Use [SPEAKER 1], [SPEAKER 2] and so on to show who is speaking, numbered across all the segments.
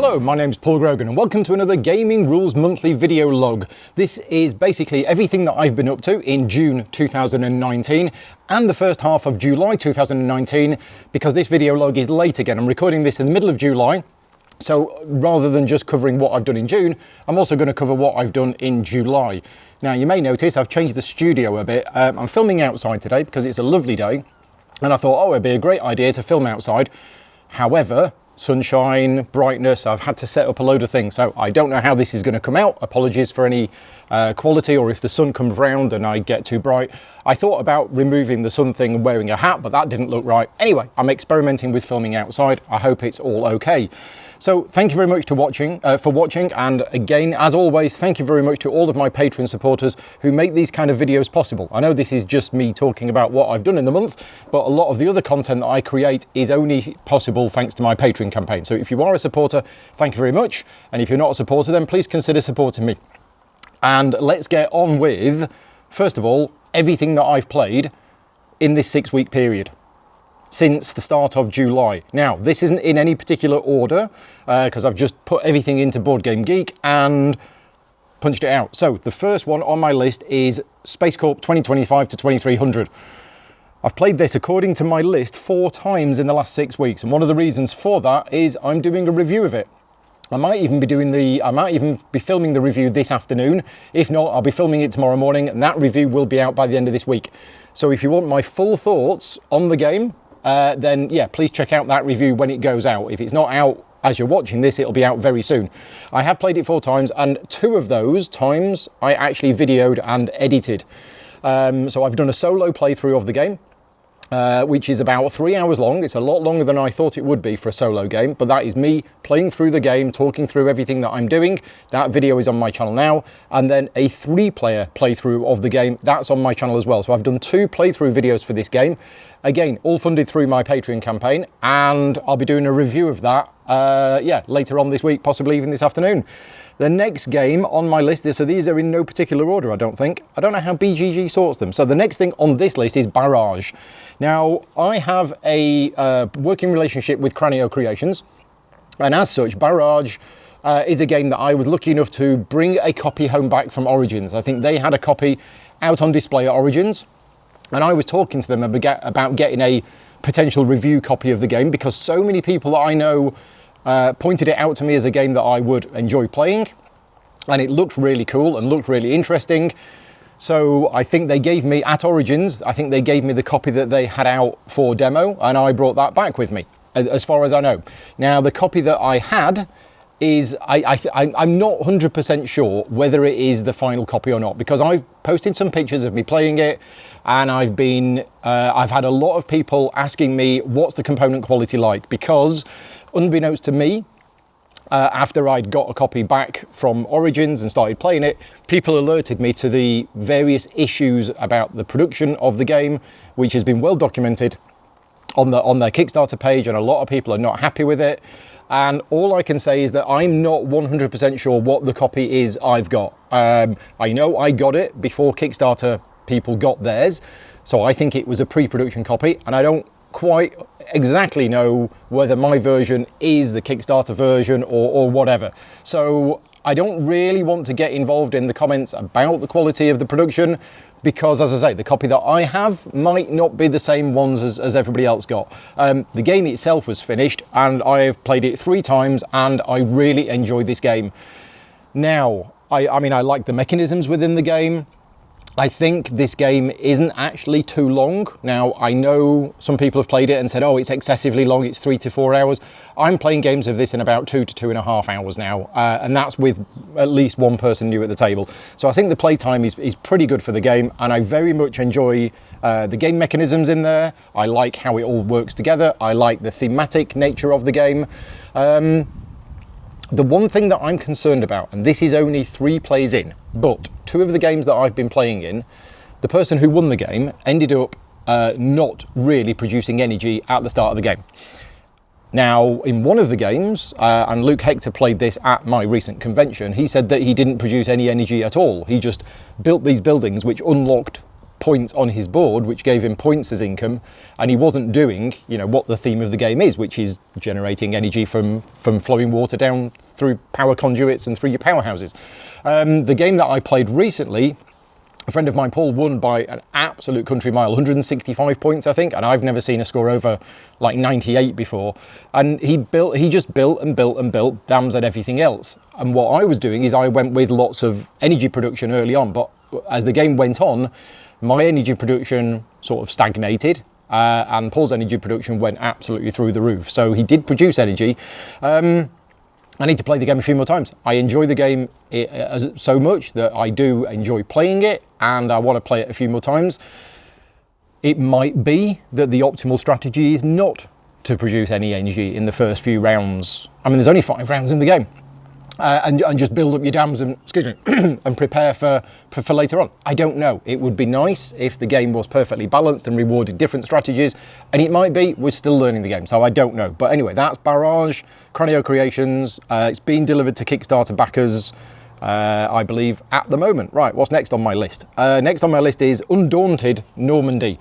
[SPEAKER 1] Hello, my name's Paul Grogan and welcome to another Gaming Rules Monthly video log. This is basically everything that I've been up to in June 2019 and the first half of July 2019, because this video log is late again. I'm recording this in the middle of July, so rather than just covering what I've done in June, I'm also going to cover what I've done in July. Now you may notice I've changed the studio a bit. I'm filming outside today because it's a lovely day and I thought, oh, it'd be a great idea to film outside. However, sunshine, brightness, I've had to set up a load of things, so I don't know how this is going to come out. Apologies for any quality, or if the sun comes round and I get too bright. I thought about removing the sun thing and wearing a hat, but that didn't look right. Anyway, I'm experimenting with filming outside. I hope it's all okay. So thank you very much for watching, and again, as always, thank you very much to all of my Patreon supporters who make these kind of videos possible. I know this is just me talking about what I've done in the month, but a lot of the other content that I create is only possible thanks to my Patreon campaign. So if you are a supporter, thank you very much, and if you're not a supporter, then please consider supporting me. And let's get on with, first of all, everything that I've played in this 6-week period since the start of July. Now, this isn't in any particular order because I've just put everything into Board Game Geek and punched it out. So the first one on my list is Space Corp 2025 to 2300. I've played this according to my list 4 times in the last 6 weeks, and one of the reasons for that is I'm doing a review of it. I might even be filming the review this afternoon. If not, I'll be filming it tomorrow morning, and that review will be out by the end of this week. So if you want my full thoughts on the game, then yeah, please check out that review when it goes out. If it's not out as you're watching this, it'll be out very soon. I have played it 4 times, and 2 of those times I actually videoed and edited. So I've done a solo playthrough of the game, which is about 3 hours long. It's a lot longer than I thought it would be for a solo game, but that is me playing through the game, talking through everything that I'm doing. That video is on my channel now. And then a 3-player playthrough of the game, that's on my channel as well. So I've done 2 playthrough videos for this game. Again, all funded through my Patreon campaign, and I'll be doing a review of that yeah, later on this week, possibly even this afternoon. The next game on my list, so these are in no particular order, I don't think. I don't know how BGG sorts them. So the next thing on this list is Barrage. Now, I have a working relationship with Cranio Creations, and as such, Barrage is a game that I was lucky enough to bring a copy home back from Origins. I think they had a copy out on display at Origins, and I was talking to them about getting a potential review copy of the game because so many people that I know pointed it out to me as a game that I would enjoy playing, and it looked really cool and looked really interesting. So I think they gave me, at Origins, I think they gave me the copy that they had out for demo, and I brought that back with me, as far as I know. Now, the copy that I had is, I'm not 100% sure whether it is the final copy or not, because I've posted some pictures of me playing it, and I've had a lot of people asking me what's the component quality like, because unbeknownst to me, after I'd got a copy back from Origins and started playing it, people alerted me to the various issues about the production of the game, which has been well documented on their Kickstarter page, and a lot of people are not happy with it. And all I can say is that I'm not 100% sure what the copy is I've got. I know I got it before Kickstarter people got theirs, so I think it was a pre-production copy, and I don't quite exactly know whether my version is the Kickstarter version or whatever. So I don't really want to get involved in the comments about the quality of the production, because, as I say, the copy that I have might not be the same ones as everybody else got. The game itself was finished, and I've played it 3 times, and I really enjoyed this game. Now, I mean, I like the mechanisms within the game. I think this game isn't actually too long. Now, I know some people have played it and said, oh, it's excessively long, it's 3 to 4 hours. I'm playing games of this in about 2 to 2.5 hours now, and that's with at least one person new at the table. So I think the playtime is pretty good for the game, and I very much enjoy the game mechanisms in there. I like how it all works together. I like the thematic nature of the game. The one thing that I'm concerned about, and this is only 3 plays in, but 2 of the games that I've been playing in, the person who won the game ended up not really producing energy at the start of the game. Now, in one of the games, and Luke Hector played this at my recent convention, he said that he didn't produce any energy at all. He just built these buildings which unlocked points on his board, which gave him points as income, and he wasn't doing, you know, what the theme of the game is, which is generating energy from flowing water down through power conduits and through your powerhouses. The game that I played recently, a friend of mine, Paul, won by an absolute country mile, 165 points, I think, and I've never seen a score over like 98 before. And he just built and built and built dams and everything else. And what I was doing is I went with lots of energy production early on, but as the game went on, my energy production sort of stagnated, and Paul's energy production went absolutely through the roof. So he did produce energy. I need to play the game a few more times. I enjoy the game so much that I do enjoy playing it, and I want to play it a few more times. It might be that the optimal strategy is not to produce any energy in the first few rounds. I mean, there's only 5 rounds in the game. And just build up your dams and, and prepare for later on. I don't know. It would be nice if the game was perfectly balanced and rewarded different strategies, and it might be. We're still learning the game, so I don't know. But anyway, that's Barrage, Cranio Creations. It's been delivered to Kickstarter backers, I believe, at the moment. Right, what's next on my list? Next on my list is Undaunted Normandy.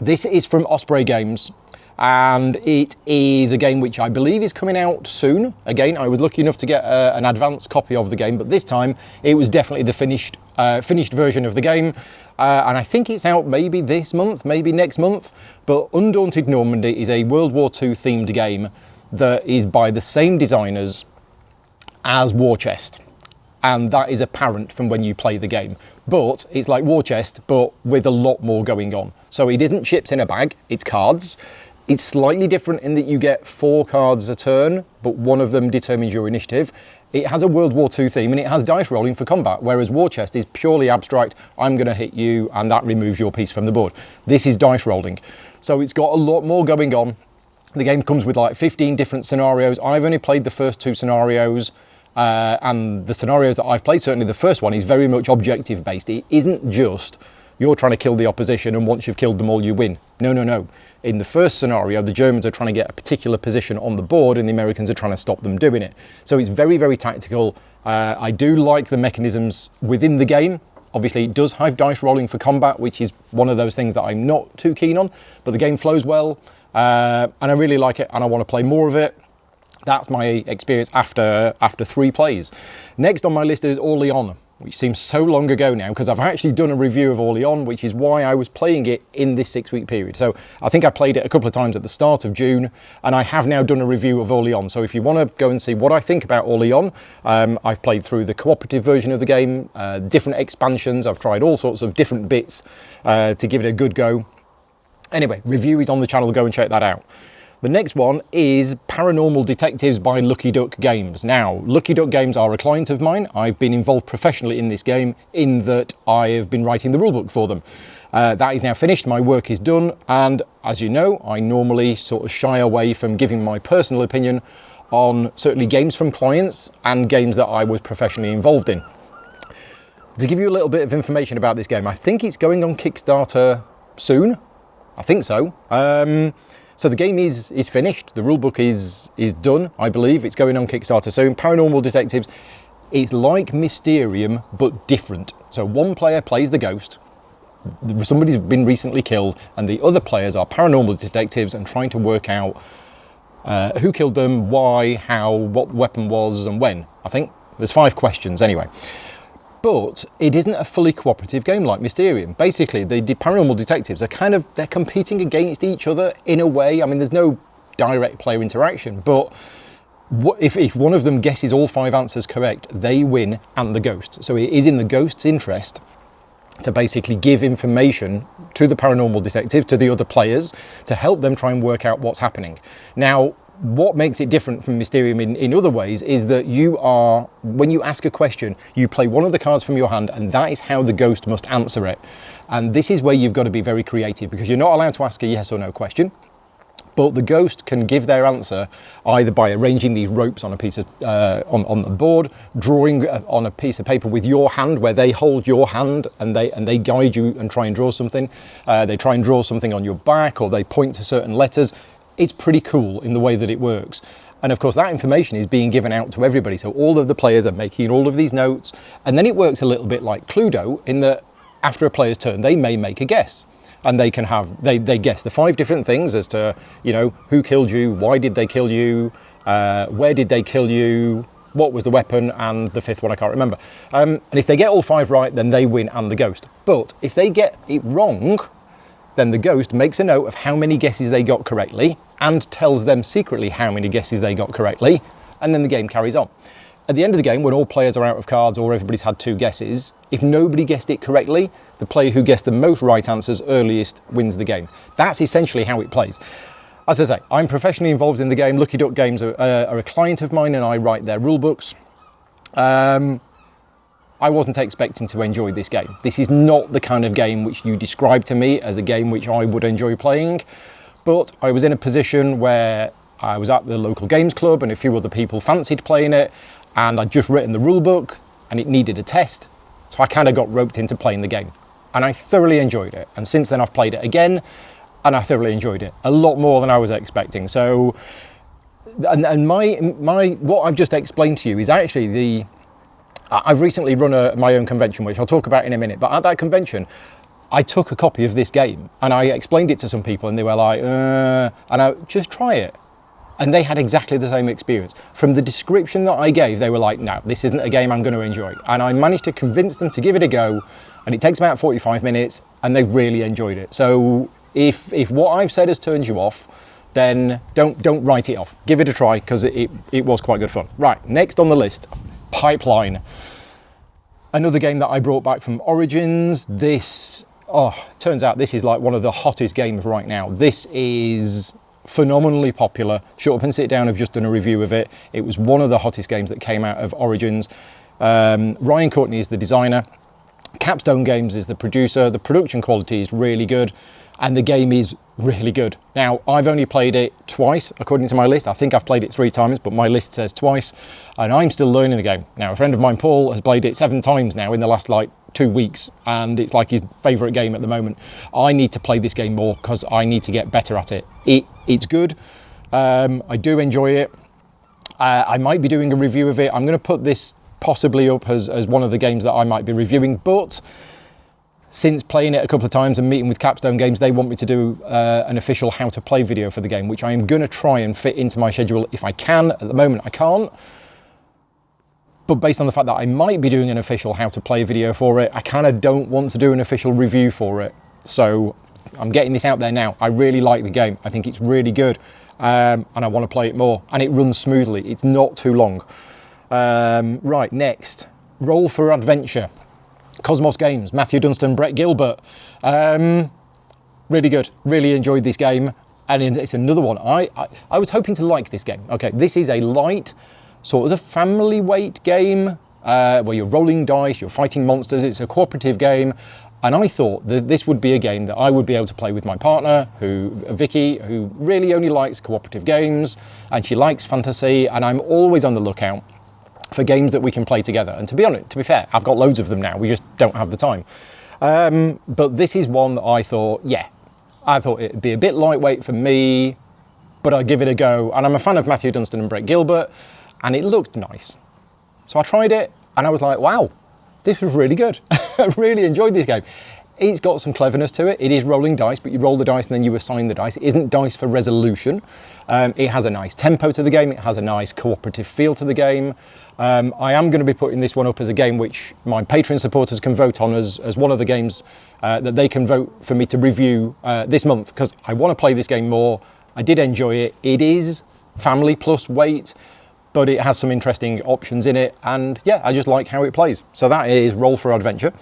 [SPEAKER 1] This is from Osprey Games. And it is a game which I believe is coming out soon. Again, I was lucky enough to get an advanced copy of the game, but this time it was definitely the finished version of the game. And I think it's out maybe this month, maybe next month. But Undaunted Normandy is a World War II themed game that is by the same designers as War Chest. And that is apparent from when you play the game. But it's like War Chest, but with a lot more going on. So it isn't chips in a bag, it's cards. It's slightly different in that you get 4 cards a turn, but one of them determines your initiative. It has a World War II theme, and it has dice rolling for combat, whereas War Chest is purely abstract. I'm going to hit you, and that removes your piece from the board. This is dice rolling. So it's got a lot more going on. The game comes with like 15 different scenarios. I've only played the first 2 scenarios, and the scenarios that I've played, certainly the first one, is very much objective based. It isn't just you're trying to kill the opposition, and once you've killed them all, you win. No, no, no. In the first scenario, the Germans are trying to get a particular position on the board, and the Americans are trying to stop them doing it. So it's very, very tactical. I do like the mechanisms within the game. Obviously, it does have dice rolling for combat, which is one of those things that I'm not too keen on, but the game flows well, and I really like it, and I want to play more of it. That's my experience after 3 plays. Next on my list is Orléans, which seems so long ago now, because I've actually done a review of Orléans, which is why I was playing it in this 6-week period. So I think I played it a couple of times at the start of June, and I have now done a review of Orléans. So if you want to go and see what I think about Orléans, I've played through the cooperative version of the game, different expansions. I've tried all sorts of different bits to give it a good go. Anyway, review is on the channel, go and check that out. The next one is Paranormal Detectives by Lucky Duck Games. Now, Lucky Duck Games are a client of mine. I've been involved professionally in this game in that I have been writing the rulebook for them. That is now finished, my work is done, and as you know, I normally sort of shy away from giving my personal opinion on certainly games from clients and games that I was professionally involved in. To give you a little bit of information about this game, I think it's going on Kickstarter soon. I think so. So the game is finished. The rulebook is done, I believe. It's going on Kickstarter soon. Paranormal Detectives, it's like Mysterium, but different. So one player plays the ghost. Somebody's been recently killed, and the other players are paranormal detectives and trying to work out who killed them, why, how, what the weapon was, and when. I think there's 5 questions anyway. But it isn't a fully cooperative game like Mysterium. Basically, the paranormal detectives are they're competing against each other in a way. I mean, there's no direct player interaction, but if one of them guesses all 5 answers correct, they win and the ghost. So it is in the ghost's interest to basically give information to the paranormal detective, to the other players, to help them try and work out what's happening. Now, what makes it different from Mysterium in other ways is that when you ask a question, you play one of the cards from your hand, and that is how the ghost must answer it. And this is where you've got to be very creative, because you're not allowed to ask a yes or no question, but the ghost can give their answer either by arranging these ropes on a piece of on the board, drawing on a piece of paper with your hand, where they hold your hand and they guide you and try and draw something. They try and draw something on your back, or they point to certain letters. It's pretty cool in the way that it works. And of course, that information is being given out to everybody. So all of the players are making all of these notes. And then it works a little bit like Cluedo in that after a player's turn, they may make a guess. And they can have, they guess the 5 different things as to, you know, who killed you, why did they kill you, where did they kill you, what was the weapon, and the 5th one I can't remember. And if they get all 5 right, then they win and the ghost. But if they get it wrong, then the ghost makes a note of how many guesses they got correctly and tells them secretly how many guesses they got correctly, and then the game carries on. At the end of the game, when all players are out of cards or everybody's had 2 guesses, if nobody guessed it correctly, the player who guessed the most right answers earliest wins the game. That's essentially how it plays. As I say, I'm professionally involved in the game. Lucky Duck Games are a client of mine and I write their rule books. I wasn't expecting to enjoy this game. This is not the kind of game which you describe to me as a game which I would enjoy playing, but I was in a position where I was at the local games club and a few other people fancied playing it, and I'd just written the rule book and it needed a test, so I kind of got roped into playing the game and I thoroughly enjoyed it. And since then I've played it again and I thoroughly enjoyed it, a lot more than I was expecting. So, and my what I've just explained to you is actually I've recently run my own convention, which I'll talk about in a minute, but at that convention I took a copy of this game and I explained it to some people and they were like, and I just try it. And they had exactly the same experience. From the description that I gave, they were like, no, this isn't a game I'm going to enjoy. And I managed to convince them to give it a go, and it takes about 45 minutes, and they've really enjoyed it. So if what I've said has turned you off, then don't write it off. Give it a try, because it was quite good fun. Right, next on the list, Pipeline. Another game that I brought back from Origins. Turns out this is like one of the hottest games right now. This is phenomenally popular. Shut Up and Sit Down have just done a review of it. It was one of the hottest games that came out of Origins. Ryan Courtney is the designer. Capstone Games is the producer. The production quality is really good and the game is really good. Now, I've only played it twice according to my list. I think I've played it 3 times, but my list says twice, and I'm still learning the game. Now, a friend of mine, Paul, has played it 7 times now in the last 2 weeks, and it's like his favourite game at the moment. I need to play this game more because I need to get better at it. It's good. I do enjoy it. I might be doing a review of it. I'm going to put this possibly up as one of the games that I might be reviewing, but since playing it a couple of times and meeting with Capstone Games, they want me to do an official how to play video for the game, which I am going to try and fit into my schedule if I can. At the moment I can't, but based on the fact that I might be doing an official how to play video for it, I kind of don't want to do an official review for it. So I'm getting this out there now. I really like the game. I think it's really good, and I want to play it more, and it runs smoothly. It's not too long. Right, next, Roll for Adventure. Cosmos Games, Matthew Dunstan, Brett Gilbert. Really good, really enjoyed this game, and it's another one. I was hoping to like this game. Okay, this is a light, sort of family weight game, where you're rolling dice, you're fighting monsters, it's a cooperative game, and I thought that this would be a game that I would be able to play with my partner, Vicky, who really only likes cooperative games, and she likes fantasy, and I'm always on the lookout for games that we can play together. And to be fair, I've got loads of them now, we just don't have the time. But this is one that I thought it'd be a bit lightweight for me, but I'd give it a go. And I'm a fan of Matthew Dunstan and Brett Gilbert, and it looked nice. So I tried it, and I was like, wow, this was really good. I really enjoyed this game. It's got some cleverness to it. It is rolling dice, but you roll the dice and then you assign the dice. It isn't dice for resolution. It has a nice tempo to the game. It has a nice cooperative feel to the game. I am going to be putting this one up as a game which my Patreon supporters can vote on as one of the games that they can vote for me to review this month, because I want to play this game more. I did enjoy it. It is family plus weight, but it has some interesting options in it, and yeah, I just like how it plays. So that is Roll for Adventure.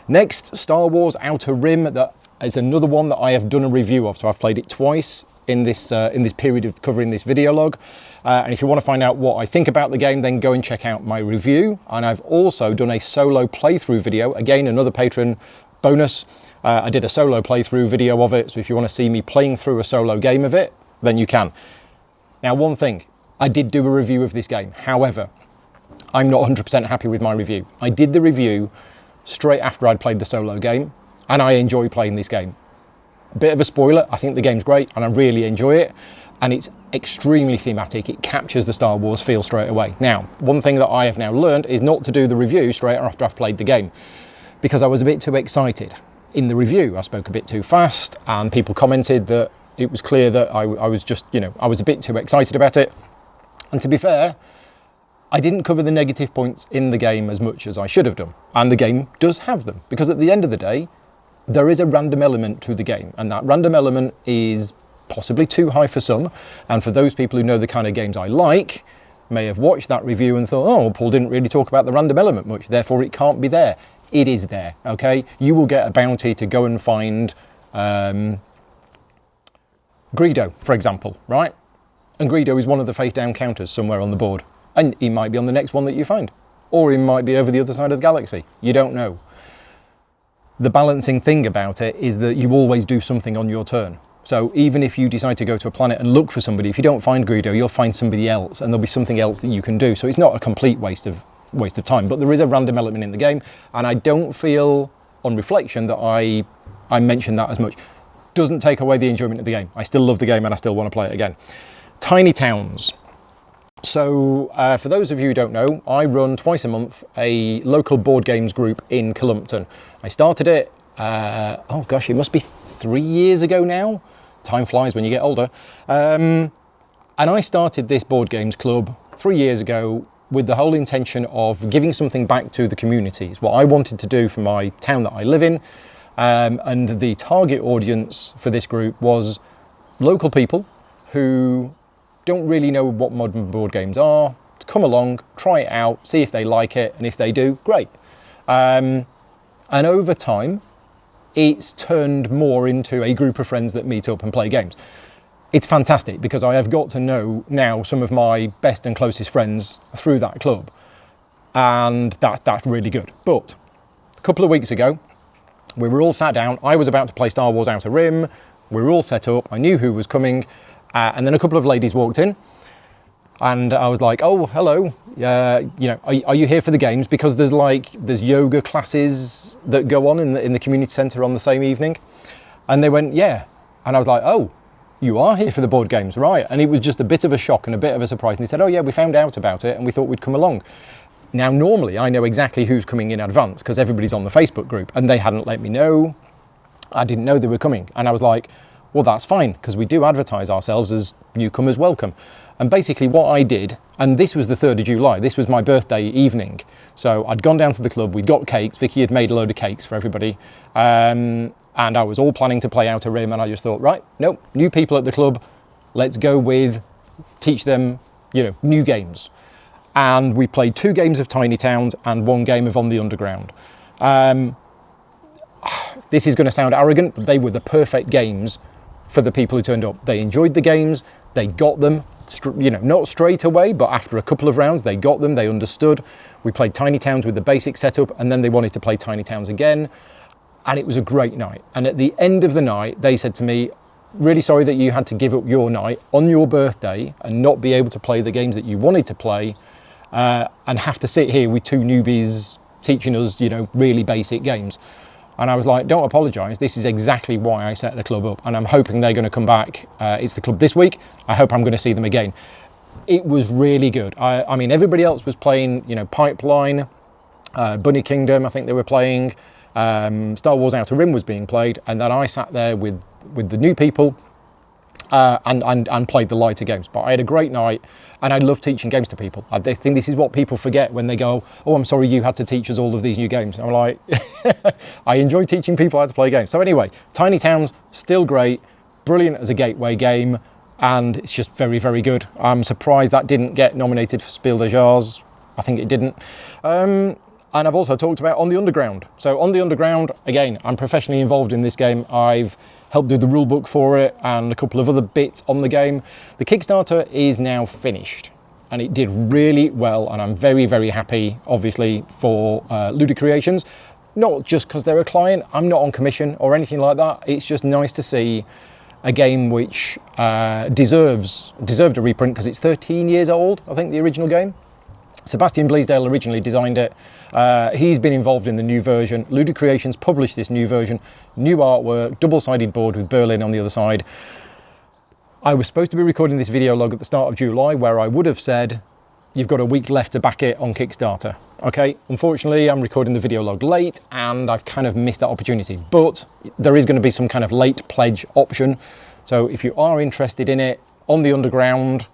[SPEAKER 1] Next, Star Wars Outer Rim. That is another one that I have done a review of, so I've played it twice in this period of covering this video log. And if you want to find out what I think about the game, then go and check out my review. And I've also done a solo playthrough video, again, another patron bonus. I did a solo playthrough video of it, so if you want to see me playing through a solo game of it, then you can. Now, one thing, I did do a review of this game. However, I'm not 100% happy with my review. I did the review straight after I'd played the solo game, and I enjoy playing this game. Bit of a spoiler, I think the game's great and I really enjoy it, and it's extremely thematic. It captures the Star Wars feel straight away. Now, one thing that I have now learned is not to do the review straight after I've played the game. because I was a bit too excited. In the review, I spoke a bit too fast, and people commented that it was clear that I was just, I was a bit too excited about it. And to be fair, I didn't cover the negative points in the game as much as I should have done. And the game does have them, because at the end of the day, there is a random element to the game, and that random element is possibly too high for some. And for those people who know the kind of games I like, may have watched that review and thought, oh, Paul didn't really talk about the random element much, therefore it can't be there. It is there, okay? You will get a bounty to go and find Greedo, for example, right? And Greedo is one of the face-down counters somewhere on the board. And he might be on the next one that you find. Or he might be over the other side of the galaxy. You don't know. The balancing thing about it is that you always do something on your turn. So even if you decide to go to a planet and look for somebody, if you don't find Greedo, you'll find somebody else, and there'll be something else that you can do. So it's not a complete waste of time, but there is a random element in the game, and I don't feel, on reflection, that I mentioned that as much. Doesn't take away the enjoyment of the game. I still love the game, and I still want to play it again. Tiny towns. So for those of you who don't know, I run twice a month a local board games group in Columpton. I started it, oh gosh, it must be 3 years ago now. Time flies when you get older. And I started this board games club 3 years ago with the whole intention of giving something back to the communities, what I wanted to do for my town that I live in. And the target audience for this group was local people who don't really know what modern board games are, to come along, try it out, see if they like it, and if they do, great. And over time, it's turned more into a group of friends that meet up and play games. It's fantastic because I have got to know now some of my best and closest friends through that club, and that's really good. But a couple of weeks ago, we were all sat down. I was about to play Star Wars Outer Rim. We were all set up. I knew who was coming. And then a couple of ladies walked in, and I was like, oh, hello, are you here for the games? Because there's yoga classes that go on in the community centre on the same evening. And they went, yeah. And I was like, oh, you are here for the board games, right? And it was just a bit of a shock and a bit of a surprise. And they said, oh yeah, we found out about it and we thought we'd come along. Now, normally I know exactly who's coming in advance because everybody's on the Facebook group, and they hadn't let me know. I didn't know they were coming. And I was like, well, that's fine, because we do advertise ourselves as newcomers welcome. And basically what I did, and this was the 3rd of July, this was my birthday evening. So I'd gone down to the club, we'd got cakes, Vicky had made a load of cakes for everybody. And I was all planning to play Outer Rim, and I just thought, right, nope, new people at the club, let's go with, teach them, new games. And we played 2 games of Tiny Towns and 1 game of On the Underground. This is going to sound arrogant, but they were the perfect games for the people who turned up. They enjoyed the games, they got them, not straight away, but after a couple of rounds, they got them, they understood. We played Tiny Towns with the basic setup, and then they wanted to play Tiny Towns again, and it was a great night. And at the end of the night, they said to me, really sorry that you had to give up your night on your birthday and not be able to play the games that you wanted to play, and have to sit here with 2 newbies teaching us, really basic games. And I was like, don't apologise, this is exactly why I set the club up, and I'm hoping they're going to come back. It's the club this week. I hope I'm going to see them again. It was really good. I mean, everybody else was playing, Pipeline, Bunny Kingdom, I think they were playing, Star Wars Outer Rim was being played, and then I sat there with the new people and played the lighter games. But I had a great night, and I love teaching games to people. I think this is what people forget when they go, oh, I'm sorry you had to teach us all of these new games. I'm like, I enjoy teaching people how to play games. So anyway, Tiny Towns, still great, brilliant as a gateway game, and it's just very, very good. I'm surprised that didn't get nominated for Spiel des Jahres. I think it didn't. And I've also talked about On the Underground. So On the Underground, again, I'm professionally involved in this game. I've helped do the rule book for it and a couple of other bits on the game. The Kickstarter is now finished, and it did really well, and I'm very, very happy, obviously, for Luda Creations. Not just because they're a client, I'm not on commission or anything like that. It's just nice to see a game which deserved a reprint, because it's 13 years old, I think, the original game. Sebastian Bleasdale originally designed it. He's been involved in the new version. Luda Creations published this new version, new artwork, double-sided board with Berlin on the other side. I was supposed to be recording this video log at the start of July, where I would have said, you've got a week left to back it on Kickstarter. Okay, unfortunately, I'm recording the video log late and I've kind of missed that opportunity, but there is going to be some kind of late pledge option. So if you are interested in it, on the Underground,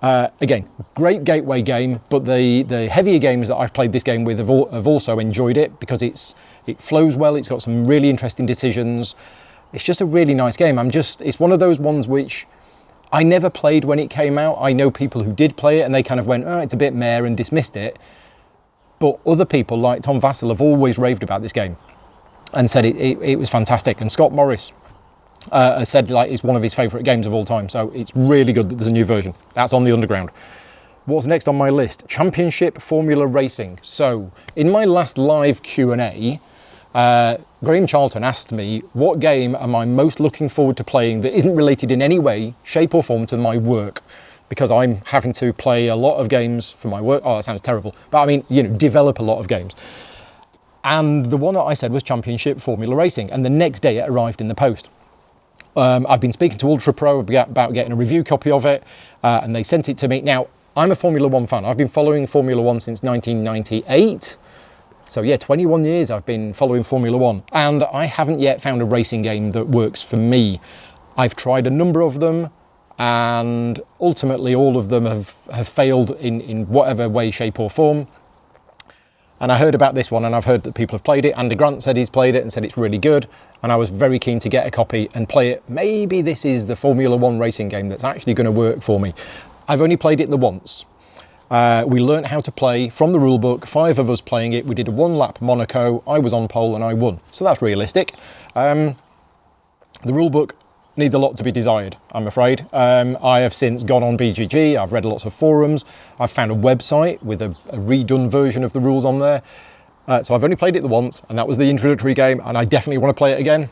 [SPEAKER 1] again, great gateway game, but the heavier games that I've played this game with have also enjoyed it because it flows well, it's got some really interesting decisions. It's just a really nice game. It's one of those ones which I never played when it came out. I know people who did play it and they kind of went, oh, it's a bit meh, and dismissed it. But other people like Tom Vassell have always raved about this game and said it was fantastic. And Scott Morris has said like it's one of his favourite games of all time. So it's really good that there's a new version. That's on the Underground. What's next on my list? Championship Formula Racing. So in my last live Q&A, Graham Charlton asked me, what game am I most looking forward to playing that isn't related in any way, shape or form to my work? Because I'm having to play a lot of games for my work. Oh, that sounds terrible. But I mean, develop a lot of games. And the one that I said was Championship Formula Racing. And the next day it arrived in the post. I've been speaking to Ultra Pro about getting a review copy of it. And they sent it to me. Now, I'm a Formula One fan. I've been following Formula One since 1998. So yeah, 21 years I've been following Formula One. And I haven't yet found a racing game that works for me. I've tried a number of them. And ultimately all of them have failed in whatever way, shape or form. And I heard about this one and I've heard that people have played it. Andy Grant said he's played it and said it's really good. And I was very keen to get a copy and play it. Maybe this is the Formula One racing game that's actually going to work for me. I've only played it the once. We learnt how to play from the rulebook, 5 of us playing it. We did a 1-lap Monaco. I was on pole and I won. So that's realistic. The rulebook needs a lot to be desired, I'm afraid. I have since gone on BGG, I've read lots of forums, I've found a website with a redone version of the rules on there. So I've only played it the once, and that was the introductory game, and I definitely want to play it again.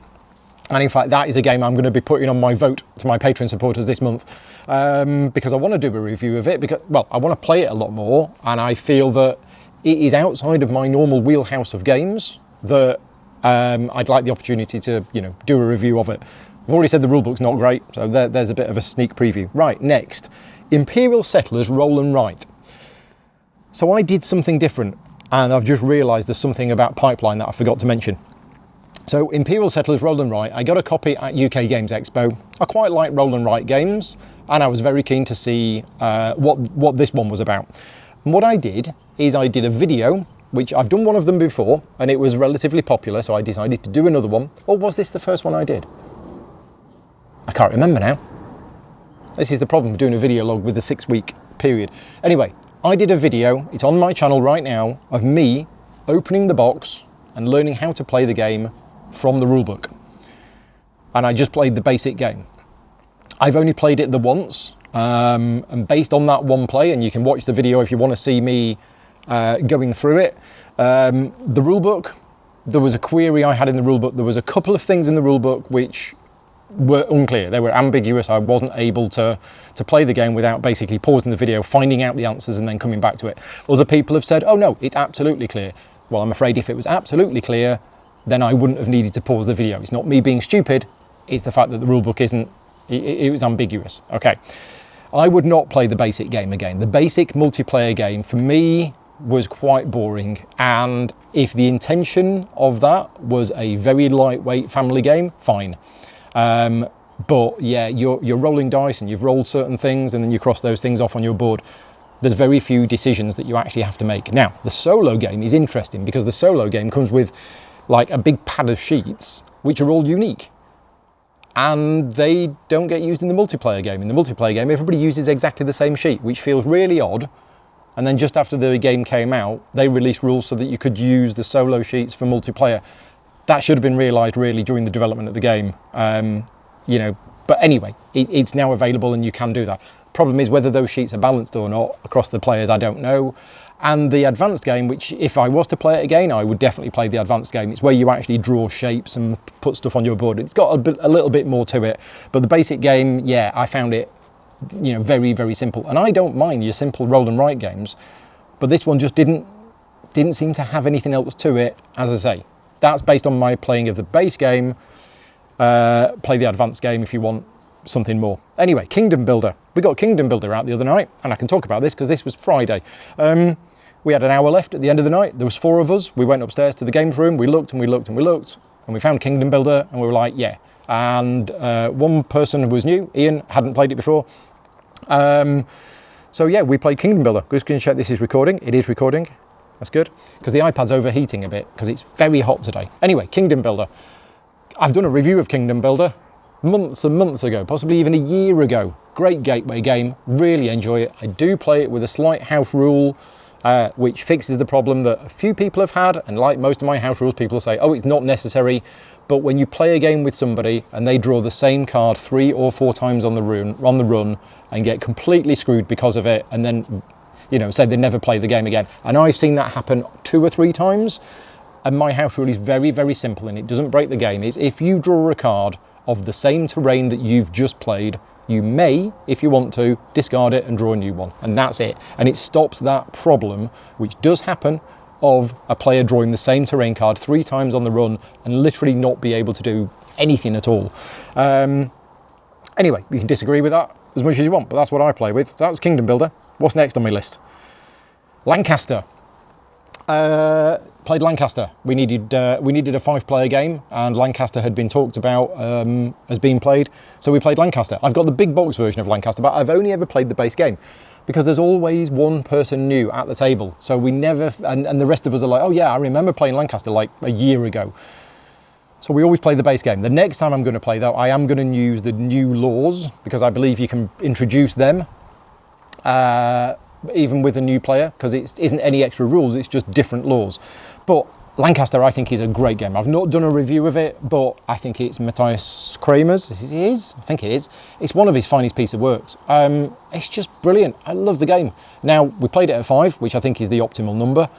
[SPEAKER 1] And in fact, that is a game I'm going to be putting on my vote to my Patreon supporters this month, because I want to do a review of it, because, well, I want to play it a lot more, and I feel that it is outside of my normal wheelhouse of games that I'd like the opportunity to, do a review of it. I've already said the rulebook's not great, so there's a bit of a sneak preview. Right, next, Imperial Settlers Roll and Write. So I did something different, and I've just realised there's something about Pipeline that I forgot to mention. So Imperial Settlers Roll and Write, I got a copy at UK Games Expo. I quite like roll and write games, and I was very keen to see what this one was about. And what I did is I did a video, which I've done one of them before, and it was relatively popular, so I decided to do another one. Or was this the first one I did? I can't remember now. This is the problem with doing a video log with a 6-week period. Anyway, I did a video, it's on my channel right now, of me opening the box and learning how to play the game from the rulebook. And I just played the basic game. I've only played it the once, and based on that one play, and you can watch the video if you want to see me going through it. The rulebook, there was a query I had in the rulebook. There was a couple of things in the rulebook which were unclear. They were ambiguous. I wasn't able to play the game without basically pausing the video, finding out the answers and then coming back to it. Other people have said, oh no, it's absolutely clear. Well, I'm afraid if it was absolutely clear, then I wouldn't have needed to pause the video. It's not me being stupid, it's the fact that the rulebook isn't, it was ambiguous. Okay, I would not play the basic game again. The basic multiplayer game for me was quite boring, and if the intention of that was a very lightweight family game, fine. But yeah, you're rolling dice and you've rolled certain things and then you cross those things off on your board. There's very few decisions that you actually have to make. Now, the solo game is interesting because the solo game comes with like a big pad of sheets, which are all unique. And they don't get used in the multiplayer game. In the multiplayer game, everybody uses exactly the same sheet, which feels really odd. And then just after the game came out, they released rules so that you could use the solo sheets for multiplayer. That should have been realised really during the development of the game, but anyway, it's now available and you can do that. Problem is whether those sheets are balanced or not across the players, I don't know. And the advanced game, which if I was to play it again, I would definitely play the advanced game. It's where you actually draw shapes and put stuff on your board. It's got a little bit more to it, but the basic game, yeah, I found it, very, very simple. And I don't mind your simple roll and write games, but this one just didn't seem to have anything else to it, as I say. That's based on my playing of the base game. Play the advanced game if you want something more. Anyway, Kingdom Builder. We got Kingdom Builder out the other night, and I can talk about this because this was Friday. We had an hour left at the end of the night. There was 4 of us. We went upstairs to the games room. We looked and we looked and we looked, and we found Kingdom Builder, and we were like, yeah. And one person was new, Ian, hadn't played it before. So yeah, we played Kingdom Builder. Just going to check this is recording. It is recording. That's good, because the iPad's overheating a bit because it's very hot today. Anyway, Kingdom Builder. I've done a review of Kingdom Builder months and months ago, possibly even a year ago. Great gateway game, really enjoy it. I do play it with a slight house rule, which fixes the problem that a few people have had, and like most of my house rules, people say, oh, it's not necessary. But when you play a game with somebody and they draw the same card 3 or 4 times on the run and get completely screwed because of it, and then, you know, say they never play the game again. And I've seen that happen 2 or 3 times. And my house rule is very, very simple, and it doesn't break the game. It's if you draw a card of the same terrain that you've just played, you may, if you want to, discard it and draw a new one. And that's it. And it stops that problem, which does happen, of a player drawing the same terrain card 3 times on the run and literally not be able to do anything at all. Anyway, you can disagree with that as much as you want, but that's what I play with. That was Kingdom Builder. What's next on my list? Lancaster. Played Lancaster. We needed a 5-player game, and Lancaster had been talked about as being played, so we played Lancaster. I've got the big box version of Lancaster, but I've only ever played the base game because there's always one person new at the table. So we never, and the rest of us are like, oh yeah, I remember playing Lancaster like a year ago. So we always play the base game. The next time I'm going to play, though, I am going to use the new laws because I believe you can introduce them. Even with a new player, because it isn't any extra rules, it's just different laws. But Lancaster, I think, is a great game. I've not done a review of it, but I think it's Matthias Kramer's. It is? I think it is. It's one of his finest piece of works. It's just brilliant. I love the game. Now, we played it at 5, which I think is the optimal number.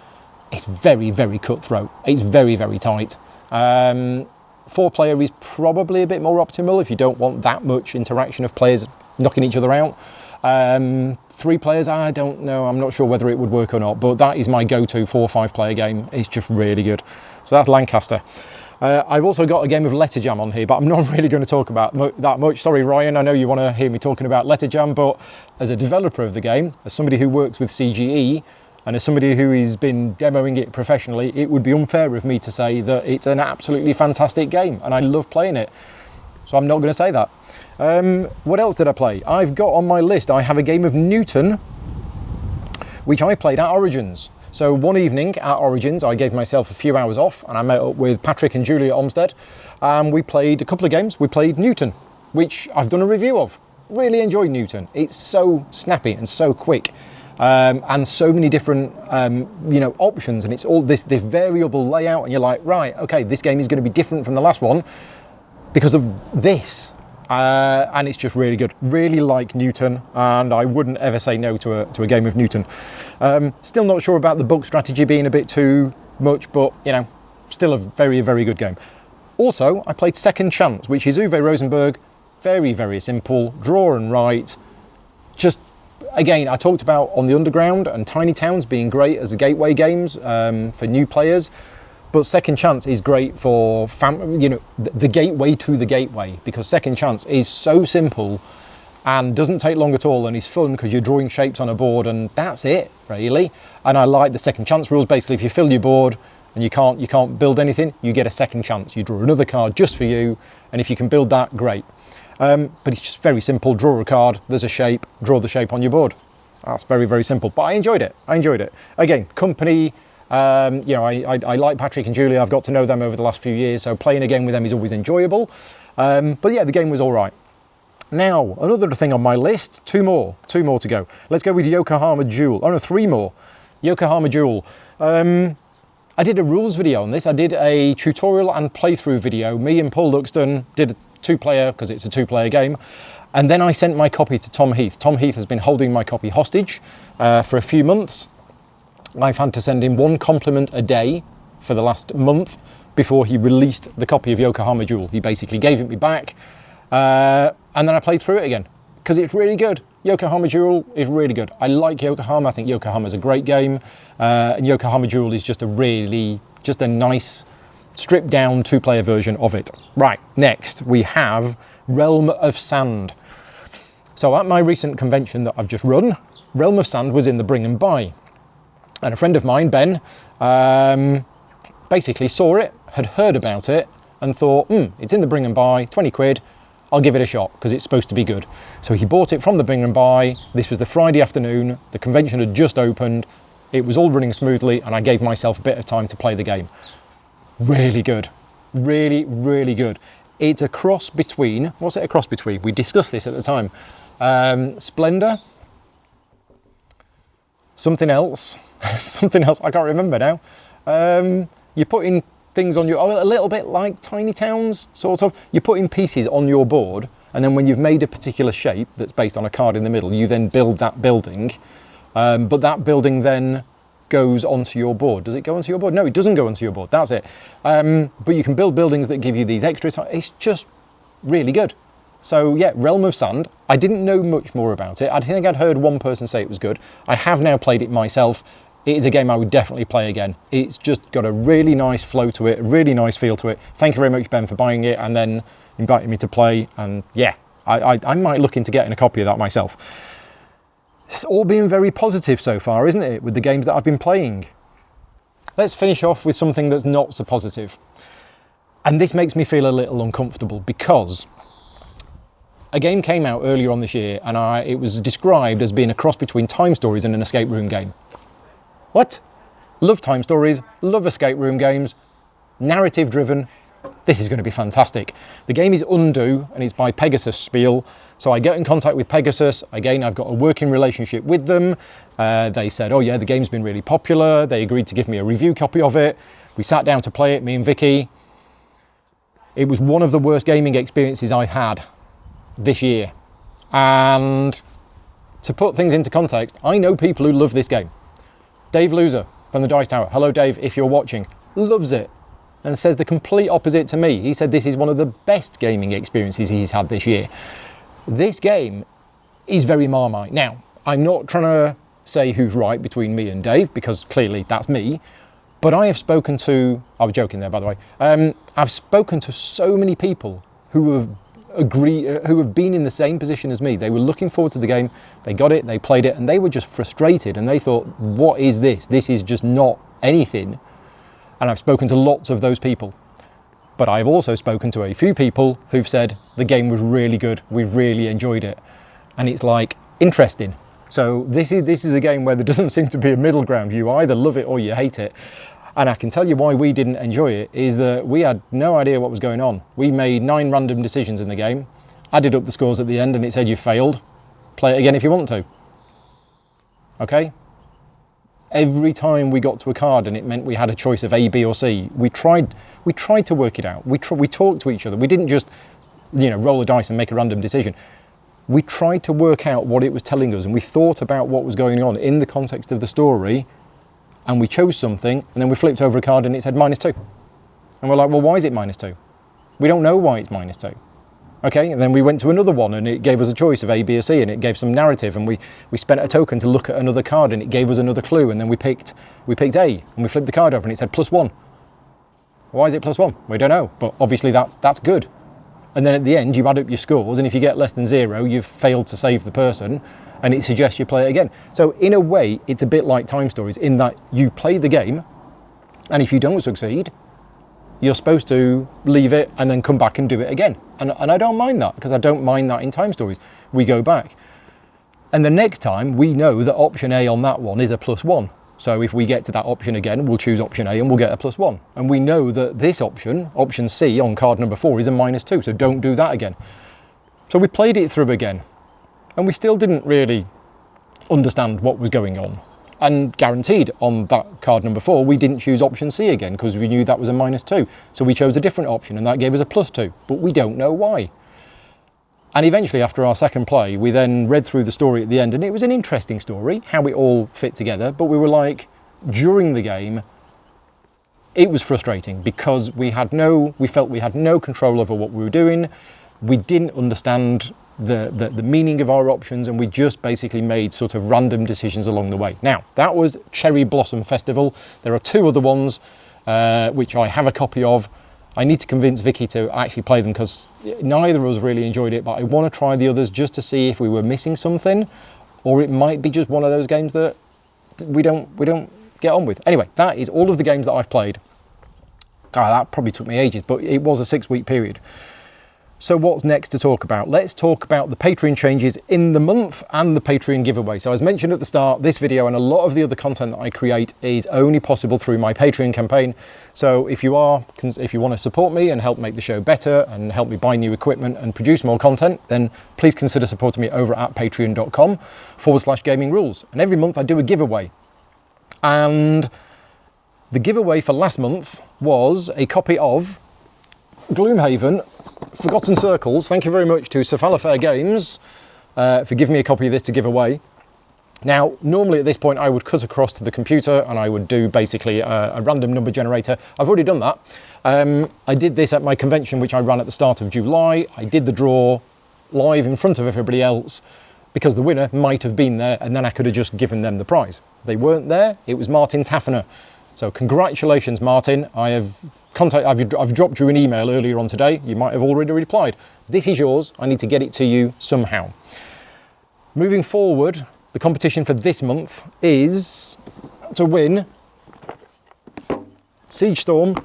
[SPEAKER 1] It's very, very cutthroat. It's very, very tight. 4-player is probably a bit more optimal if you don't want that much interaction of players knocking each other out. 3 players, I don't know, I'm not sure whether it would work or not, but that is my go-to 4 or 5-player game. It's just really good. So that's Lancaster. I've also got a game of Letter Jam on here, but I'm not really going to talk about that much. Sorry, Ryan, I know you want to hear me talking about Letter Jam, but as a developer of the game, as somebody who works with CGE, and as somebody who has been demoing it professionally, it would be unfair of me to say that it's an absolutely fantastic game, and I love playing it. So I'm not going to say that. What else did I play? I've got on my list, I have a game of Newton, which I played at Origins. So one evening at Origins, I gave myself a few hours off, and I met up with Patrick and Julia Olmsted, and we played a couple of games. We played Newton, which I've done a review of. Really enjoyed Newton. It's so snappy and so quick, and so many different options, and it's all this variable layout, and you're like, right, okay, this game is going to be different from the last one because of this. And it's just really good. Really like Newton, and I wouldn't ever say no to a game of Newton. Still not sure about the book strategy being a bit too much, but still a very, very good game. Also, I played Second Chance, which is Uwe Rosenberg. Very, very simple. Draw and write. Just, again, I talked about On the Underground and Tiny Towns being great as gateway games for new players. But Second Chance is great for the gateway to the gateway, because Second Chance is so simple and doesn't take long at all, and is fun because you're drawing shapes on a board, and that's it really. And I like the Second Chance rules. Basically, if you fill your board and you can't build anything, you get a second chance. You draw another card just for you, and if you can build that, great. But it's just very simple. Draw a card, there's a shape, draw the shape on your board. That's very, very simple. But I enjoyed it. Again, company. I like Patrick and Julia. I've got to know them over the last few years, so playing a game with them is always enjoyable. But yeah, the game was all right. Now, another thing on my list, two more to go. Let's go with Yokohama Jewel. Oh no, 3 more. Yokohama Jewel. I did a rules video on this. I did a tutorial and playthrough video. Me and Paul Luxton did a 2-player, because it's a 2-player game. And then I sent my copy to Tom Heath. Tom Heath has been holding my copy hostage for a few months. I've had to send him 1 compliment a day for the last month before he released the copy of Yokohama Jewel. He basically gave it me back, and then I played through it again because it's really good. Yokohama Jewel is really good. I like Yokohama. I think Yokohama's a great game, and Yokohama Jewel is just a nice stripped down 2-player version of it. Right, next we have Realm of Sand. So at my recent convention that I've just run, Realm of Sand was in the bring and buy. And a friend of mine, Ben, basically saw it, had heard about it, and thought, it's in the bring and buy, 20 quid, I'll give it a shot, because it's supposed to be good. So he bought it from the bring and buy. This was the Friday afternoon, the convention had just opened, it was all running smoothly, and I gave myself a bit of time to play the game. Really good. Really, really good. It's a cross between, what's it a cross between? We discussed this at the time. Splendor, something else, something else, I can't remember now. You're putting things on your, a little bit like Tiny Towns, sort of. You're putting pieces on your board, and then when you've made a particular shape that's based on a card in the middle, you then build that building. But that building then goes onto your board. Does it go onto your board? No, it doesn't go onto your board, that's it. But you can build buildings that give you these extras. It's just really good. So yeah, Realm of Sand. I didn't know much more about it. I think I'd heard one person say it was good. I have now played it myself. It is a game I would definitely play again. It's just got a really nice flow to it, a really nice feel to it. Thank you very much, Ben, for buying it and then inviting me to play. And yeah, I might look into getting a copy of that myself. It's all been very positive so far, isn't it, with the games that I've been playing? Let's finish off with something that's not so positive. And this makes me feel a little uncomfortable because a game came out earlier on this year and it was described as being a cross between Time Stories and an escape room game. What? Love Time Stories, love escape room games, narrative driven. This is going to be fantastic. The game is Undo and it's by Pegasus Spiel. So I get in contact with Pegasus. Again, I've got a working relationship with them. They said, oh yeah, the game's been really popular. They agreed to give me a review copy of it. We sat down to play it, me and Vicky. It was one of the worst gaming experiences I had this year. And to put things into context, I know people who love this game. Dave Loser from the Dice Tower. Hello, Dave, if you're watching. Loves it and says the complete opposite to me. He said this is one of the best gaming experiences he's had this year. This game is very Marmite. Now, I'm not trying to say who's right between me and Dave, because clearly that's me, but I have spoken to, I was joking there by the way, I've spoken to so many people who have been in the same position as me. They were looking forward to the game, they got it, they played it, and they were just frustrated, and they thought, what is this? This is just not anything. And I've spoken to lots of those people. But I've also spoken to a few people who've said the game was really good, we really enjoyed it. And it's like, interesting. So this is a game where there doesn't seem to be a middle ground. You either love it or you hate it. And I can tell you why we didn't enjoy it, is that we had no idea what was going on. We made 9 random decisions in the game, added up the scores at the end, and it said you failed. Play it again if you want to. Okay? Every time we got to a card and it meant we had a choice of A, B or C, we tried to work it out. We talked to each other. We didn't just, roll a dice and make a random decision. We tried to work out what it was telling us, and we thought about what was going on in the context of the story, and we chose something, and then we flipped over a card and it said -2. And we're like, well, why is it -2? We don't know why it's -2. Okay, and then we went to another one and it gave us a choice of A, B or C, and it gave some narrative, and we spent a token to look at another card and it gave us another clue, and then we picked A, and we flipped the card over and it said +1. Why is it +1? We don't know, but obviously that's good. And then at the end you add up your scores, and if you get less than 0, you've failed to save the person, and it suggests you play it again. So in a way, it's a bit like Time Stories in that you play the game, and if you don't succeed, you're supposed to leave it and then come back and do it again. And I don't mind that, because I don't mind that in Time Stories. We go back. And the next time, we know that option A on that one is a +1. So if we get to that option again, we'll choose option A and we'll get a +1. And we know that this option, option C on card number 4, is a -2, so don't do that again. So we played it through again, and we still didn't really understand what was going on. And guaranteed on that card number 4, we didn't choose option C again because we knew that was a -2. So we chose a different option and that gave us a +2, but we don't know why. And eventually, after our second play, we then read through the story at the end, and it was an interesting story, how it all fit together. But we were like, during the game, it was frustrating because we felt we had no control over what we were doing. We didn't understand the meaning of our options, and we just basically made sort of random decisions along the way. Now, that was Cherry Blossom Festival. There are 2 other ones. which I have a copy of. I need to convince Vicky to actually play them because neither of us really enjoyed it, but I want to try the others just to see if we were missing something, or it might be just one of those games that we don't get on with. Anyway, that is all of the games that I've played. God, that probably took me ages, but it was a 6-week period. So what's next to talk about? Let's talk about the Patreon changes in the month and the Patreon giveaway. So as mentioned at the start, this video and a lot of the other content that I create is only possible through my Patreon campaign. So if you want to support me and help make the show better and help me buy new equipment and produce more content, then please consider supporting me over at patreon.com/gaming rules. And every month I do a giveaway. And the giveaway for last month was a copy of Gloomhaven Forgotten Circles. Thank you very much to Cephalofair Games for giving me a copy of this to give away. Now, normally at this point I would cut across to the computer and I would do basically a random number generator. I've already done that. I did this at my convention, which I ran at the start of July. I did the draw live in front of everybody else because the winner might have been there, and then I could have just given them the prize. They weren't there. It was Martin Taffner. So congratulations, Martin. I've dropped you an email earlier on today. You might have already replied. This is yours. I need to get it to you somehow. Moving forward, the competition for this month is to win Siege Storm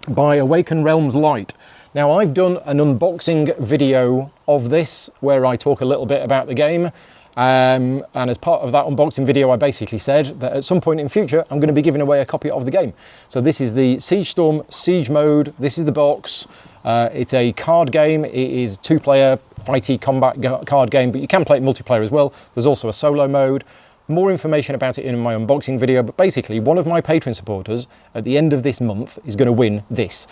[SPEAKER 1] by Awaken Realms Light. Now, I've done an unboxing video of this where I talk a little bit about the game. And as part of that unboxing video, I basically said that at some point in future, I'm going to be giving away a copy of the game. So this is the Siege Storm Siege Mode. This is the box. It's a card game. It is 2-player fighty combat card game, but you can play it multiplayer as well. There's also a solo mode. More information about it in my unboxing video, but basically one of my Patreon supporters at the end of this month is going to win this.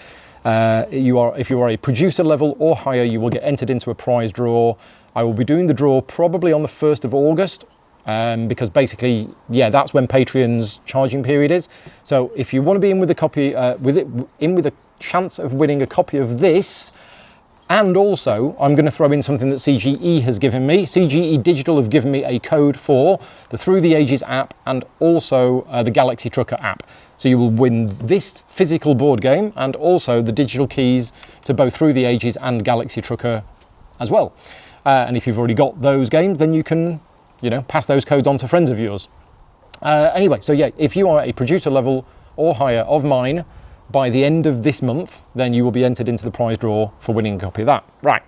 [SPEAKER 1] If you are a producer level or higher, you will get entered into a prize draw. I will be doing the draw probably on the 1st of August because basically, yeah, that's when Patreon's charging period is. So if you want to be in with a copy, with a chance of winning a copy of this, and also I'm going to throw in something that CGE has given me. CGE Digital have given me a code for the Through the Ages app and also the Galaxy Trucker app. So you will win this physical board game and also the digital keys to both Through the Ages and Galaxy Trucker as well. And if you've already got those games, then you can, pass those codes on to friends of yours. Anyway, so yeah, if you are a producer level or higher of mine by the end of this month, then you will be entered into the prize draw for winning a copy of that. Right,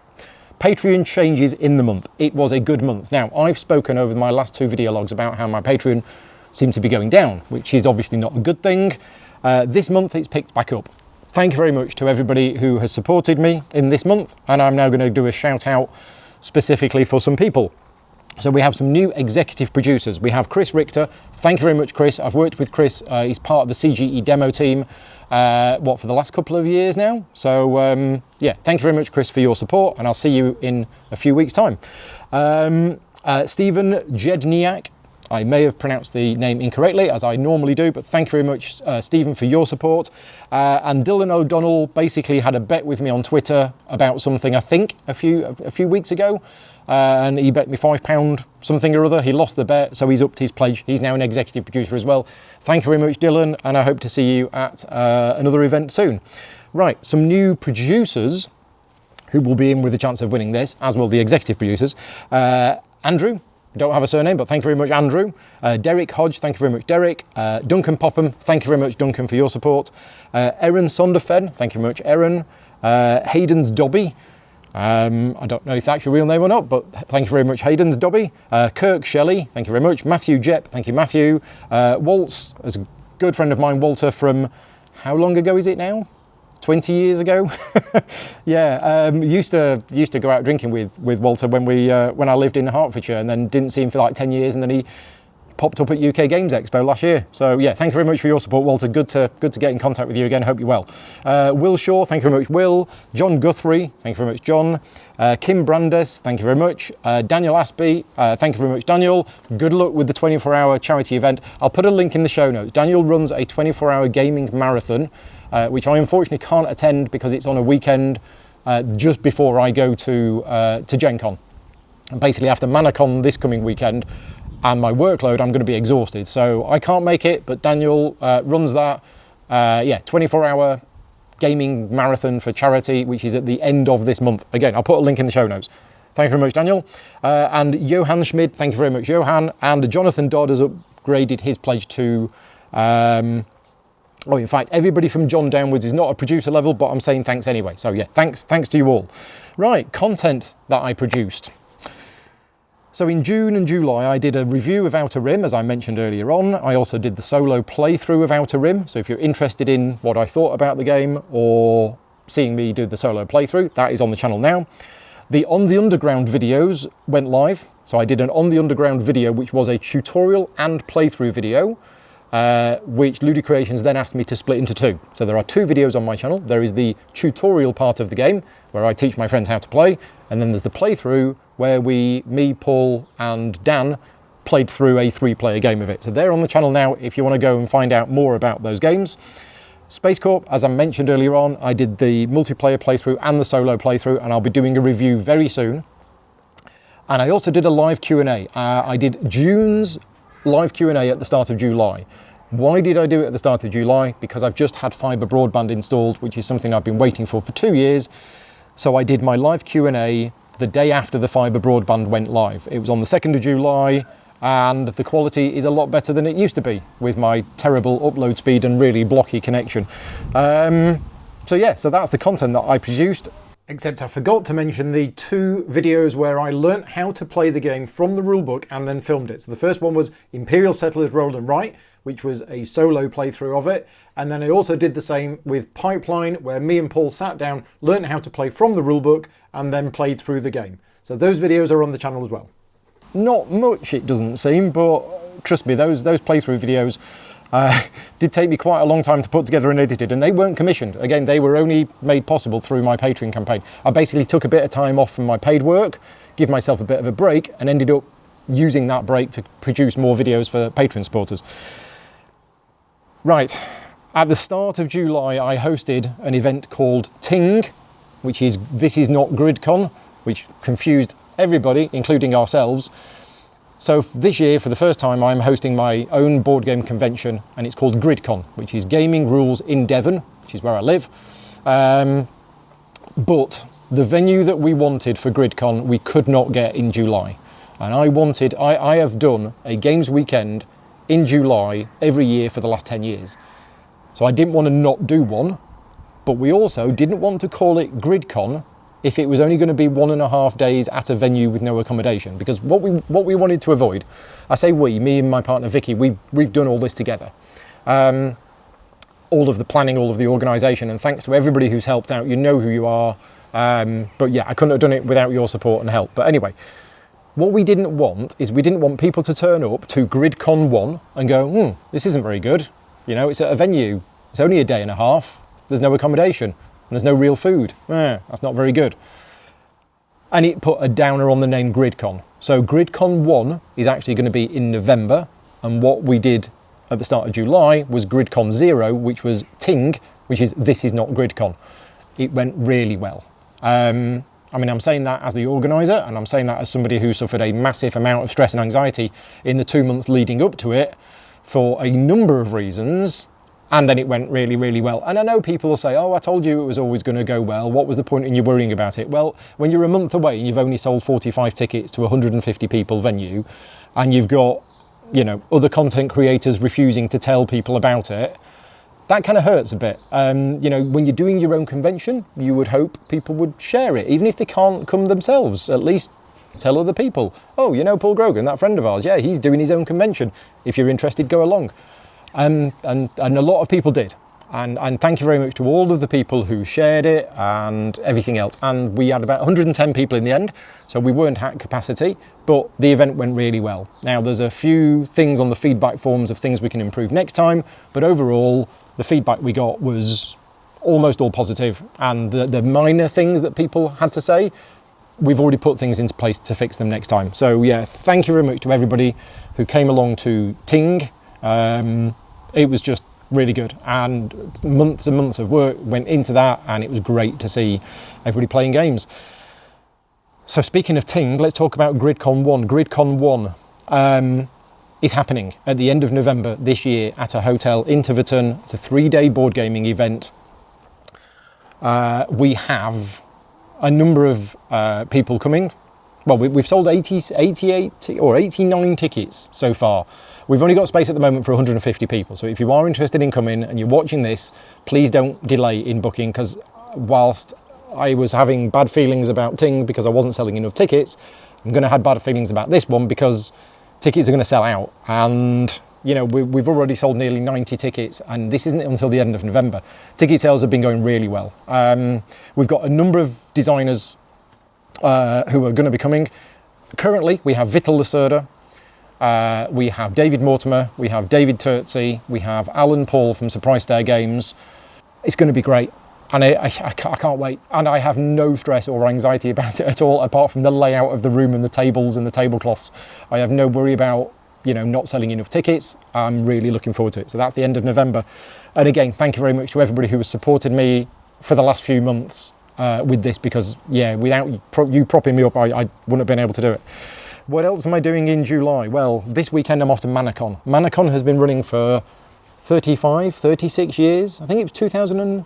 [SPEAKER 1] Patreon changes in the month. It was a good month. Now, I've spoken over my last 2 video logs about how my Patreon seemed to be going down, which is obviously not a good thing. This month it's picked back up. Thank you very much to everybody who has supported me in this month, and I'm now going to do a shout out specifically for some people. So we have some new executive producers. We have Chris Richter. Thank you very much, Chris. I've worked with Chris. He's part of the CGE demo team, for the last couple of years now. So yeah, thank you very much, Chris, for your support, and I'll see you in a few weeks' time. Stephen Jedniak. I may have pronounced the name incorrectly, as I normally do, but thank you very much, Stephen, for your support. And Dylan O'Donnell basically had a bet with me on Twitter about something, I think, a few weeks ago. And he bet me £5 something or other. He lost the bet, so he's upped his pledge. He's now an executive producer as well. Thank you very much, Dylan, and I hope to see you at another event soon. Right, some new producers who will be in with a chance of winning this, as will the executive producers. Andrew. Don't have a surname, but thank you very much, Andrew. Derek Hodge, thank you very much, Derek. Duncan Popham, thank you very much, Duncan, for your support. Erin Sonderfen, thank you very much, Erin. Hayden's Dobby. I don't know if that's your real name or not, but thank you very much, Hayden's Dobby. Kirk Shelley, thank you very much. Matthew Jepp, thank you, Matthew. Waltz, as a good friend of mine, Walter, from how long ago is it now? 20 years ago. Yeah, used to go out drinking with Walter when I lived in Hertfordshire, and then didn't see him for like 10 years, and then he popped up at UK Games Expo last year. So yeah, thank you very much for your support, Walter. Good to get in contact with you again. Hope you're well. Will Shaw, thank you very much, Will. John Guthrie, thank you very much, John. Kim Brandes, thank you very much. Daniel Aspey, thank you very much, Daniel. Good luck with the 24-hour charity event. I'll put a link in the show notes. Daniel runs a 24-hour gaming marathon, which I unfortunately can't attend because it's on a weekend just before I go to Gen Con. And basically after Manacon this coming weekend and my workload, I'm going to be exhausted. So I can't make it, but Daniel runs that. yeah, 24-hour gaming marathon for charity, which is at the end of this month. Again, I'll put a link in the show notes. Thank you very much, Daniel. And Johan Schmid, thank you very much, Johan. And Jonathan Dodd has upgraded his pledge to... in fact, everybody from John downwards is not a producer level, but I'm saying thanks anyway. So yeah, thanks to you all. Right, content that I produced. So in June and July, I did a review of Outer Rim, as I mentioned earlier on. I also did the solo playthrough of Outer Rim. So if you're interested in what I thought about the game or seeing me do the solo playthrough, that is on the channel now. The On the Underground videos went live. So I did an On the Underground video, which was a tutorial and playthrough video, which Ludi Creations then asked me to split into two. So there are two videos on my channel. There is the tutorial part of the game, where I teach my friends how to play, and then there's the playthrough, where me, Paul, and Dan played through a 3-player game of it. So they're on the channel now if you want to go and find out more about those games. Space Corp, as I mentioned earlier on, I did the multiplayer playthrough and the solo playthrough, and I'll be doing a review very soon. And I also did a live Q&A. I did June's live Q&A at the start of July. Why did I do it at the start of July? Because I've just had fibre broadband installed, which is something I've been waiting for 2 years. So I did my live Q&A the day after the fibre broadband went live. It was on the 2nd of July, and the quality is a lot better than it used to be with my terrible upload speed and really blocky connection. So yeah, so that's the content that I produced. Except I forgot to mention the 2 videos where I learnt how to play the game from the rulebook and then filmed it. So the first one was Imperial Settlers Roll and Write, which was a solo playthrough of it. And then I also did the same with Pipeline, where me and Paul sat down, learnt how to play from the rulebook, and then played through the game. So those videos are on the channel as well. Not much, it doesn't seem, but trust me, those playthrough videos did take me quite a long time to put together and edited, and they weren't commissioned. Again, they were only made possible through my Patreon campaign. I basically took a bit of time off from my paid work, give myself a bit of a break, and ended up using that break to produce more videos for Patreon supporters. Right, at the start of July, I hosted an event called Ting, which is This Is Not GridCon, which confused everybody, including ourselves. So this year, for the first time, I'm hosting my own board game convention, and it's called GridCon, which is Gaming Rules in Devon, which is where I live. But the venue that we wanted for GridCon, we could not get in July. And I have done a games weekend in July every year for the last 10 years. So I didn't want to not do one, but we also didn't want to call it GridCon if it was only going to be 1.5 days at a venue with no accommodation. Because what we wanted to avoid, I say we, me and my partner Vicky, we've done all this together. All of the planning, all of the organisation, and thanks to everybody who's helped out. You know who you are. But yeah, I couldn't have done it without your support and help. But anyway, what we didn't want is we didn't want people to turn up to GridCon 1 and go, this isn't very good. You know, it's at a venue. It's only a day and a half. There's no accommodation. And there's no real food. That's not very good. And it put a downer on the name GridCon. So GridCon 1 is actually going to be in November. And what we did at the start of July was GridCon 0, which was Ting, which is This Is Not GridCon. It went really well. I mean, I'm saying that as the organiser, and I'm saying that as somebody who suffered a massive amount of stress and anxiety in the 2 months leading up to it for a number of reasons. And then it went really, really well. And I know people will say, oh, I told you it was always going to go well. What was the point in you worrying about it? Well, when you're a month away and you've only sold 45 tickets to a 150 people venue, and you've got, you know, other content creators refusing to tell people about it, that kind of hurts a bit. You know, when you're doing your own convention, you would hope people would share it, even if they can't come themselves. At least tell other people, oh, you know Paul Grogan, that friend of ours, yeah, he's doing his own convention. If you're interested, go along. And a lot of people did. And thank you very much to all of the people who shared it and everything else. And we had about 110 people in the end, so we weren't at capacity, but the event went really well. Now, there's a few things on the feedback forms of things we can improve next time, but overall, the feedback we got was almost all positive. And the minor things that people had to say, we've already put things into place to fix them next time. So yeah, thank you very much to everybody who came along to Ting. It was just really good, and months and months of work went into that, and it was great to see everybody playing games. So speaking of Ting, let's talk about GridCon 1. GridCon 1. is happening at the end of November this year at a hotel in Tiverton. It's a 3-day board gaming event. We have a number of people coming. Well, we've sold 88 or 89 tickets so far. We've only got space at the moment for 150 people. So if you are interested in coming and you're watching this, please don't delay in booking, because whilst I was having bad feelings about Ting because I wasn't selling enough tickets, I'm going to have bad feelings about this one because tickets are going to sell out. And, you know, we've already sold nearly 90 tickets, and this isn't until the end of November. Ticket sales have been going really well. We've got a number of designers who are going to be coming. Currently, we have Vittel Lacerda, we have David Mortimer, we have David Turtsey, we have Alan Paul from Surprise Stare Games. It's going to be great, and I can't wait. And I have no stress or anxiety about it at all, apart from the layout of the room and the tables and the tablecloths. I have no worry about, you know, not selling enough tickets. I'm really looking forward to it. So that's the end of November. And again, thank you very much to everybody who has supported me for the last few months with this, because yeah, without you propping me up, I wouldn't have been able to do it. What else am I doing in July? Well, this weekend I'm off to Manacon. Manacon has been running for 35, 36 years. I think it was 2000 and...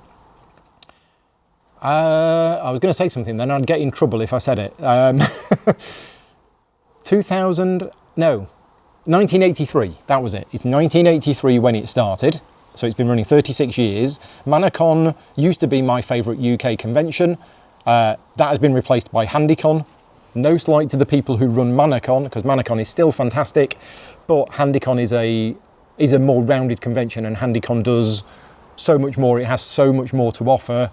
[SPEAKER 1] I was going to say something, then I'd get in trouble if I said it. 1983, that was it. It's 1983 when it started. So it's been running 36 years. Manacon used to be my favourite UK convention. That has been replaced by HandyCon. No slight to the people who run Manacon, because Manacon is still fantastic, but HandyCon is a more rounded convention, and HandyCon does so much more. It has so much more to offer.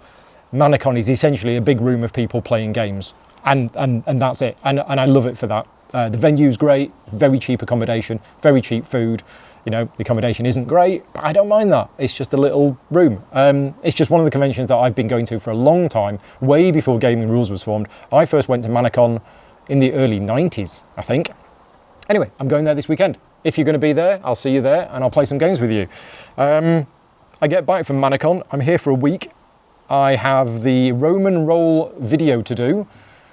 [SPEAKER 1] Manacon is essentially a big room of people playing games, and that's it. And I love it for that. The venue's great, very cheap accommodation, very cheap food. You know, the accommodation isn't great, but I don't mind that. It's just a little room. It's just one of the conventions that I've been going to for a long time, way before Gaming Rules was formed. I first went to Manacon in the early 90s, I think. Anyway, I'm going there this weekend. If you're going to be there, I'll see you there, and I'll play some games with you. I get back from Manacon. I'm here for a week. I have the Roman Roll video to do.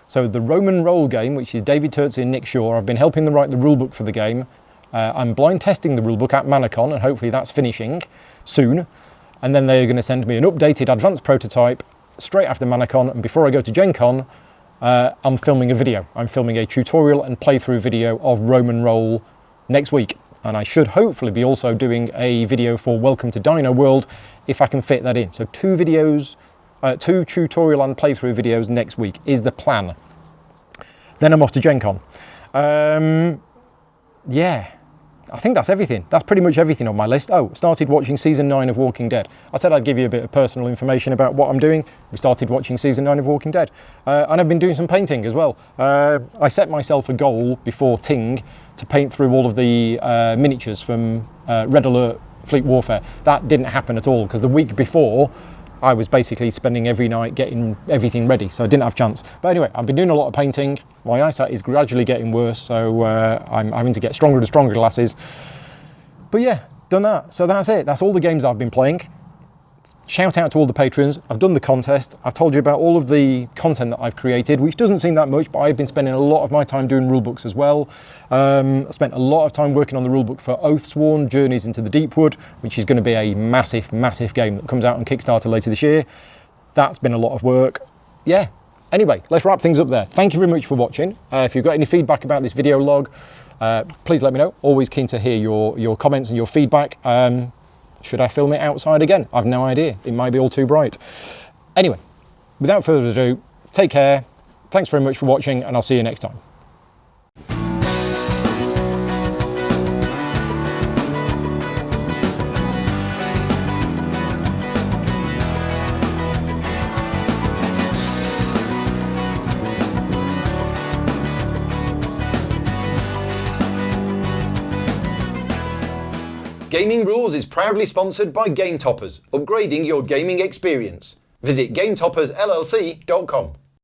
[SPEAKER 1] So the Roman Roll game, which is David Turtsey and Nick Shaw, I've been helping them write the rulebook for the game. I'm blind testing the rulebook at Manacon, and hopefully that's finishing soon. And then they're going to send me an updated advanced prototype straight after Manacon. And before I go to Gen Con, I'm filming a video. I'm filming a tutorial and playthrough video of Roman Roll next week. And I should hopefully be also doing a video for Welcome to Dino World, if I can fit that in. So 2 videos, 2 tutorial and playthrough videos next week is the plan. Then I'm off to Gen Con. Yeah, I think that's everything. That's pretty much everything on my list. Oh, started watching season 9 of Walking Dead. I said I'd give you a bit of personal information about what I'm doing. We started watching season 9 of Walking Dead. And I've been doing some painting as well. I set myself a goal before Ting to paint through all of the miniatures from Red Alert Fleet Warfare. That didn't happen at all, because the week before I was basically spending every night getting everything ready, so I didn't have a chance. But anyway, I've been doing a lot of painting. My eyesight is gradually getting worse, so I'm having to get stronger and stronger glasses. But yeah, done that. So that's it. That's all the games I've been playing. Shout out to all the patrons. I've done the contest. I've told you about all of the content that I've created, which doesn't seem that much, but I've been spending a lot of my time doing rulebooks as well. I spent a lot of time working on the rulebook for Oathsworn Journeys into the Deepwood, which is going to be a massive, massive game that comes out on Kickstarter later this year. That's been a lot of work. Yeah. Anyway, let's wrap things up there. Thank you very much for watching. If you've got any feedback about this video log, please let me know. Always keen to hear your comments and your feedback. Should I film it outside again? I've no idea. It might be all too bright. Anyway, without further ado, take care. Thanks very much for watching, and I'll see you next time. Gaming Rules is proudly sponsored by Game Toppers, upgrading your gaming experience. Visit GameToppersLLC.com.